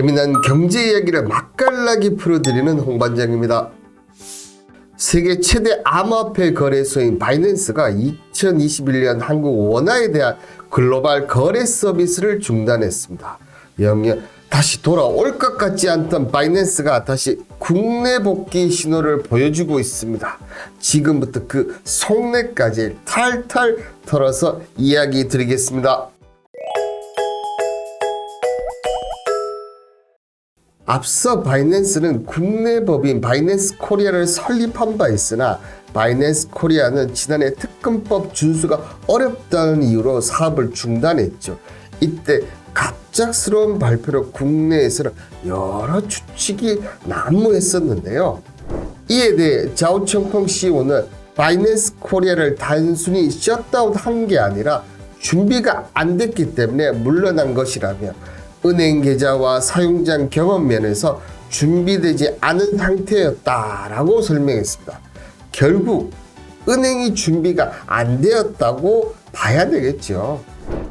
재미난 경제 이야기를 맛깔나게 풀어드리는 홍반장입니다. 세계 최대 암호화폐 거래소인 바이낸스가 2021년 한국 원화에 대한 글로벌 거래 서비스를 중단했습니다. 영영 다시 돌아올 것 같지 않던 바이낸스가 다시 국내 복귀 신호를 보여주고 있습니다. 지금부터 그 속내까지 탈탈 털어서 이야기 드리겠습니다. 앞서 바이낸스는 국내 법인 바이낸스 코리아를 설립한 바 있으나 바이낸스 코리아는 지난해 특검법 준수가 어렵다는 이유로 사업을 중단했죠. 이때 갑작스러운 발표로 국내에서는 여러 추측이 난무했었는데요. 이에 대해 자오청펑 CEO는 바이낸스 코리아를 단순히 셧다운한 게 아니라 준비가 안 됐기 때문에 물러난 것이라며 은행 계좌와 사용자 경험 면에서 준비되지 않은 상태였다라고 설명했습니다. 결국 은행이 준비가 안 되었다고 봐야 되겠죠.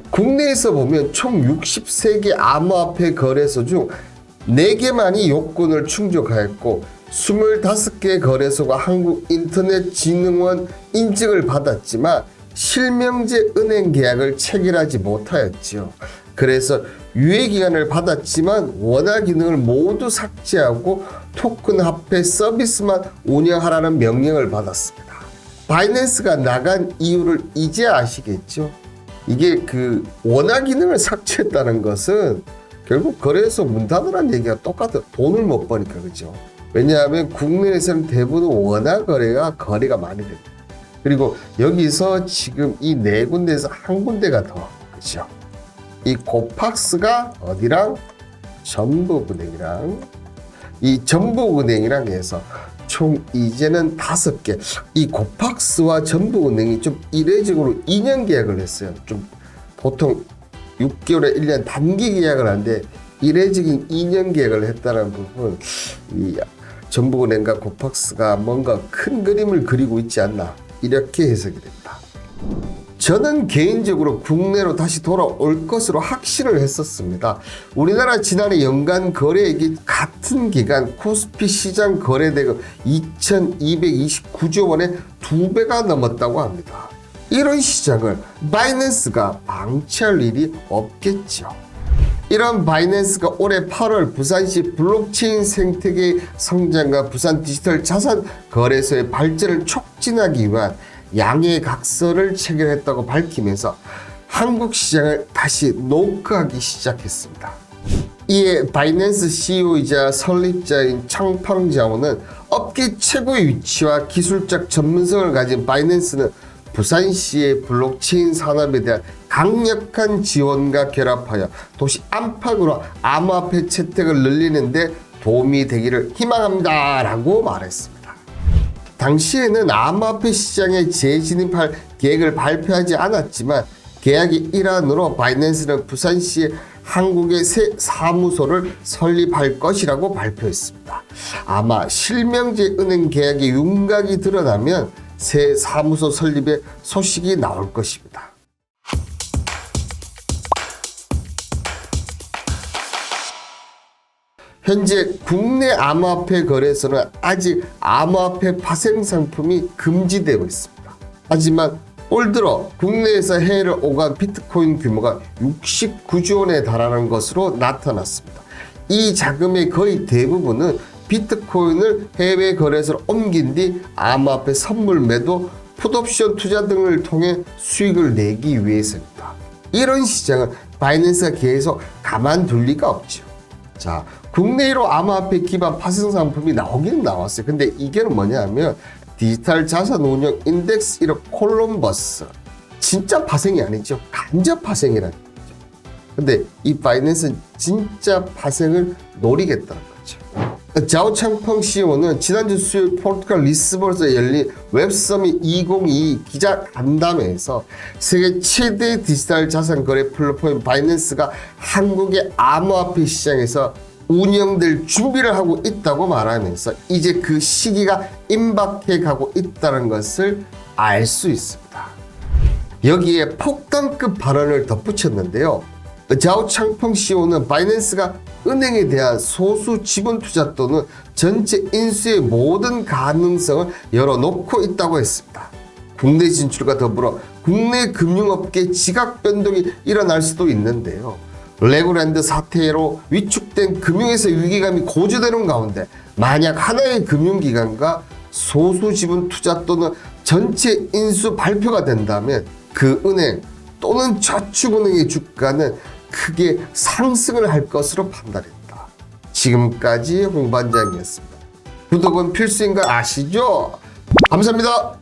국내에서 보면 총 63개 암호화폐 거래소 중 4개만이 요건을 충족하였고 25개 거래소가 한국인터넷진흥원 인증을 받았지만 실명제 은행 계약을 체결하지 못하였지요. 그래서 유예기간을 받았지만 원화 기능을 모두 삭제하고 토큰 화폐 서비스만 운영하라는 명령을 받았습니다. 바이낸스가 나간 이유를 이제 아시겠죠? 이게 그 원화 기능을 삭제했다는 것은 결국 거래소 문 닫으라는 얘기가 똑같아요. 돈을 못 버니까, 그죠? 왜냐하면 국내에서는 대부분 원화 거래가 많이 됩니다. 그리고 여기서 지금 이 4군데에서 한 군데가 더, 그죠? 이 고팍스가 어디랑 전북은행이랑 이 전북은행이랑 해서 총 이제는 5개. 이 고팍스와 전북은행이 좀 이례적으로 2년 계약을 했어요. 좀 보통 6개월에 1년 단기 계약을 하는데 이례적인 2년 계약을 했다는 부분, 이 전북은행과 고팍스가 뭔가 큰 그림을 그리고 있지 않나, 이렇게 해석이 됩니다. 저는 개인적으로 국내로 다시 돌아올 것으로 확신을 했었습니다. 우리나라 지난해 연간 거래액이 같은 기간 코스피 시장 거래대금 2,229조 원의 2배가 넘었다고 합니다. 이런 시장을 바이낸스가 방치할 일이 없겠죠. 이런 바이낸스가 올해 8월 부산시 블록체인 생태계의 성장과 부산 디지털 자산 거래소의 발전을 촉진하기 위한 양해각서를 체결했다고 밝히면서 한국 시장을 다시 노크하기 시작했습니다. 이에 바이낸스 CEO이자 설립자인 청펑자오는 업계 최고의 위치와 기술적 전문성을 가진 바이낸스는 부산시의 블록체인 산업에 대한 강력한 지원과 결합하여 도시 안팎으로 암호화폐 채택을 늘리는 데 도움이 되기를 희망합니다 라고 말했습니다. 당시에는 암호화폐 시장에 재진입할 계획을 발표하지 않았지만 계약의 일환으로 바이낸스는 부산시에 한국의 새 사무소를 설립할 것이라고 발표했습니다. 아마 실명제 은행 계약의 윤곽이 드러나면 새 사무소 설립의 소식이 나올 것입니다. 현재 국내 암호화폐 거래소는 아직 암호화폐 파생 상품이 금지되고 있습니다. 하지만 올 들어 국내에서 해외를 오간 비트코인 규모가 69조 원에 달하는 것으로 나타났습니다. 이 자금의 거의 대부분은 비트코인을 해외 거래소로 옮긴 뒤 암호화폐 선물 매도, 풋옵션 투자 등을 통해 수익을 내기 위해서입니다. 이런 시장은 바이낸스가 계속 가만둘 리가 없죠. 자, 국내로 암호화폐 기반 파생 상품이 나오긴 나왔어요. 근데 이게 뭐냐면 디지털 자산 운용 인덱스 1호 콜럼버스. 진짜 파생이 아니죠. 간접 파생이라는 거죠. 근데 이 바이낸스는 진짜 파생을 노리겠다는 거죠. 자오청펑 CEO는 지난주 수요일 포르투갈 리스본에서 열린 웹서밋 2022 기자 간담회에서 세계 최대 디지털 자산 거래 플랫폼인 바이낸스가 한국의 암호화폐 시장에서 운영될 준비를 하고 있다고 말하면서 이제 그 시기가 임박해 가고 있다는 것을 알 수 있습니다. 여기에 폭탄급 발언을 덧붙였는데요. 자오창펑 CEO는 바이낸스가 은행에 대한 소수 지분 투자 또는 전체 인수의 모든 가능성을 열어놓고 있다고 했습니다. 국내 진출과 더불어 국내 금융업계 지각 변동이 일어날 수도 있는데요. 레고랜드 사태로 위축된 금융에서 위기감이 고조되는 가운데 만약 하나의 금융기관과 소수 지분 투자 또는 전체 인수 발표가 된다면 그 은행 또는 저축은행의 주가는 크게 상승을 할 것으로 판단했다. 지금까지 홍반장이었습니다. 구독은 필수인 거 아시죠? 감사합니다.